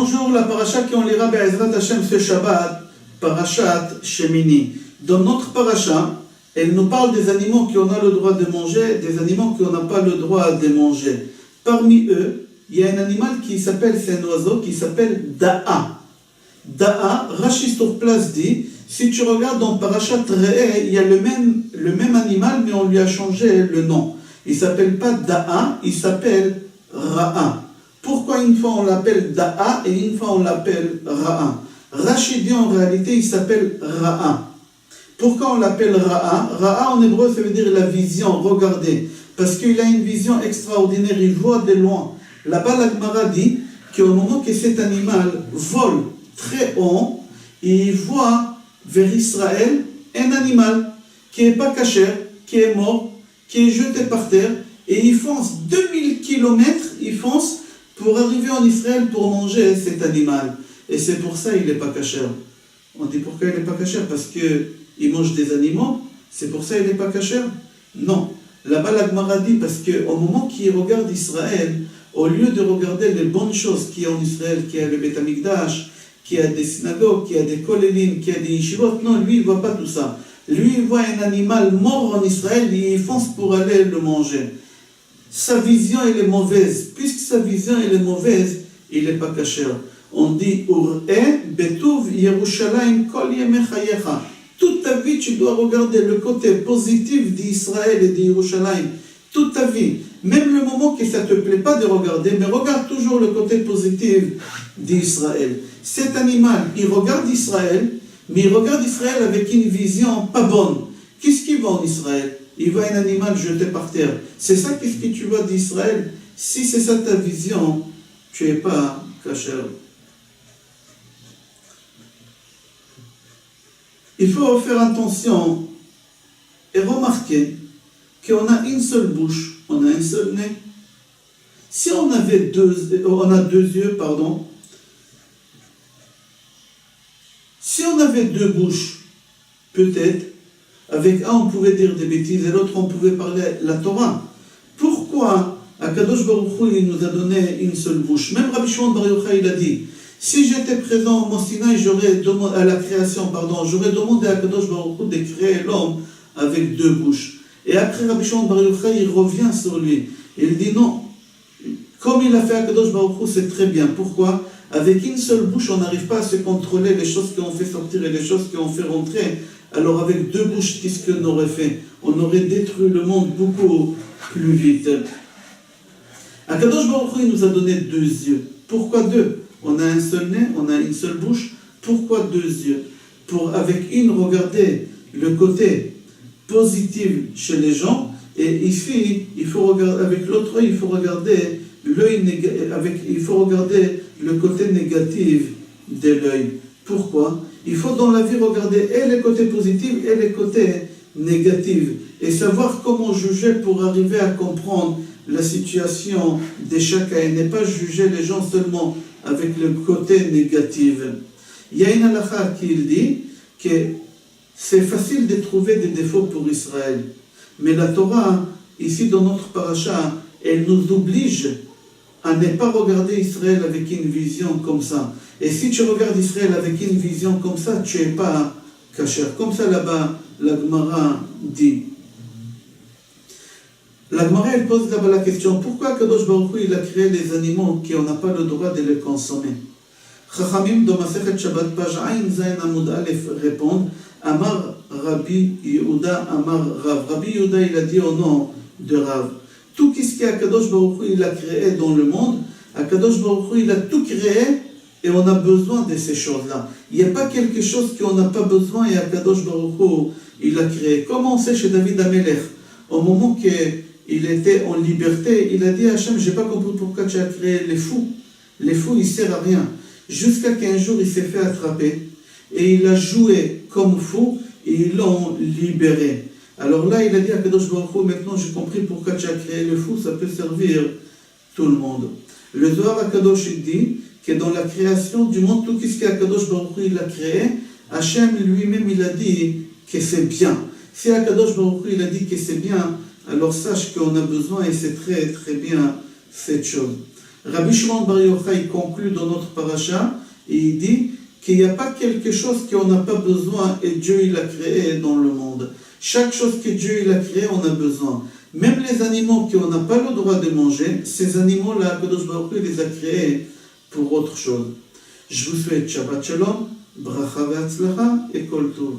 Bonjour, la paracha qu'on lira Be'ezrat Hashem ce Shabbat, parachat Shemini. Dans notre paracha, elle nous parle des animaux qu'on a le droit de manger, des animaux qu'on n'a pas le droit de manger. Parmi eux, il y a un animal qui s'appelle, c'est un oiseau qui s'appelle Da'a. Da'a, Rashi sur place dit, si tu regardes dans parachat Re'eh, il y a le même animal, mais on lui a changé le nom. Il ne s'appelle pas Da'a, il s'appelle Ra'a. Pourquoi une fois on l'appelle Da'a et une fois on l'appelle Ra'a? Rashi dit en réalité il s'appelle Ra'a. Pourquoi on l'appelle Ra'a? Ra'a en hébreu ça veut dire la vision, regardez. Parce qu'il a une vision extraordinaire, il voit de loin. Là-bas la Gemara dit qu'au moment que cet animal vole très haut, il voit vers Israël un animal qui n'est pas cachère, qui est mort, qui est jeté par terre, et il fonce 2000 km, il fonce pour arriver en Israël pour manger cet animal. Et c'est pour ça qu'il n'est pas cachère. On dit pourquoi il n'est pas cachère? Parce qu'il mange des animaux, c'est pour ça qu'il n'est pas cachère? Non. Là-bas la Gemara dit parce qu'au moment qu'il regarde Israël, au lieu de regarder les bonnes choses qu'il y a en Israël, qu'il y a le Beth Amikdash, qu'il y a des synagogues, qu'il y a des kolélim, qu'il y a des yeshivot, non, lui il ne voit pas tout ça. Lui il voit un animal mort en Israël et il fonce pour aller le manger. Sa vision elle est mauvaise. Puisque sa vision elle est mauvaise, il n'est pas cachère. On dit Ur'e betuv Yerushalayim kol yemei chayecha. Toute ta vie tu dois regarder le côté positif d'Israël et d'Yerushalayim. Toute ta vie. Même le moment que ça ne te plaît pas de regarder, mais regarde toujours le côté positif d'Israël. Cet animal, il regarde Israël, mais il regarde Israël avec une vision pas bonne. Qu'est-ce qu'il voit en Israël? Il voit un animal jeté par terre. C'est ça qu'est-ce que tu vois d'Israël? Si c'est ça ta vision, tu n'es pas cachère. Il faut faire attention et remarquer qu'on a une seule bouche, on a un seul nez. Si on a deux yeux, pardon. Si on avait deux bouches, peut-être, avec un on pouvait dire des bêtises et l'autre on pouvait parler la Torah. Pourquoi Akadosh Baruch Hu il nous a donné une seule bouche? Même Rabbi Shimon Bar Yochai il a dit, si j'étais présent au Mont Sinaï, à la création, j'aurais demandé à Akadosh Baruch Hu de créer l'homme avec deux bouches. Et après Rabbi Shimon Bar Yochai il revient sur lui. Il dit non, comme il a fait Akadosh Baruch Hu, c'est très bien. Pourquoi? Avec une seule bouche, on n'arrive pas à se contrôler les choses qu'on fait sortir et les choses qu'on fait rentrer. Alors avec deux bouches, qu'est-ce qu'on aurait fait? On aurait détruit le monde beaucoup plus vite. Akadosh Baruch Hu nous a donné deux yeux. Pourquoi deux? On a un seul nez, on a une seule bouche. Pourquoi deux yeux? Pour avec une regarder le côté positif chez les gens, et ici, il faut regarder, avec l'autre œil, il faut regarder l'œil il faut regarder le côté négatif de l'œil. Pourquoi? Il faut dans la vie regarder et les côtés positifs et les côtés négatifs et savoir comment juger pour arriver à comprendre la situation de chacun et ne pas juger les gens seulement avec le côté négatif. Il y a une halakha qui dit que c'est facile de trouver des défauts pour Israël, mais la Torah, ici dans notre paracha, elle nous oblige à ne pas regarder Israël avec une vision comme ça. Et si tu regardes Israël avec une vision comme ça, tu n'es pas cachère. Comme ça là-bas, la Gemara dit. La Gemara elle pose là-bas la question, pourquoi Kadosh Baruch Hu il a créé les animaux qu'on n'a pas le droit de les consommer? Chachamim dans Masechet Shabbat, page Ayin Zayin Amud Aleph répondent, Amar Rabbi Yehuda, Amar Rav. Rabbi Yehuda il a dit au nom de Rav. Tout ce qu'Akadosh Baruch Hu il a créé dans le monde, Akadosh Baruch Hu il a tout créé et on a besoin de ces choses-là. Il n'y a pas quelque chose qu'on n'a pas besoin et Akadosh Baruch Hu il a créé. Comme on sait chez David Amelech, au moment qu'il était en liberté, il a dit à Hachem, je n'ai pas compris pourquoi tu as créé les fous. Les fous, ils ne servent à rien. Jusqu'à qu'un jour, il s'est fait attraper et il a joué comme fou et ils l'ont libéré. Alors là, il a dit à Kadosh Baruch Hu, maintenant j'ai compris pourquoi tu as créé le fou, ça peut servir tout le monde. Le Zohar HaKadosh dit que dans la création du monde, tout ce qu'Akadosh Baruch Hu il a créé, Hachem lui-même il a dit que c'est bien. Si Akadosh Baruch Hu il a dit que c'est bien, alors sache qu'on a besoin et c'est très très bien cette chose. Rabbi Shimon Bar Yochai conclut dans notre paracha et il dit qu'il n'y a pas quelque chose qu'on n'a pas besoin et Dieu il a créé dans le monde. Chaque chose que Dieu il a créé, on a besoin. Même les animaux qu'on n'a pas le droit de manger, ces animaux-là, Kadosh Baruch Hu les a créés pour autre chose. Je vous souhaite Shabbat Shalom, Bracha ve'Hatzlacha et Kol Tov.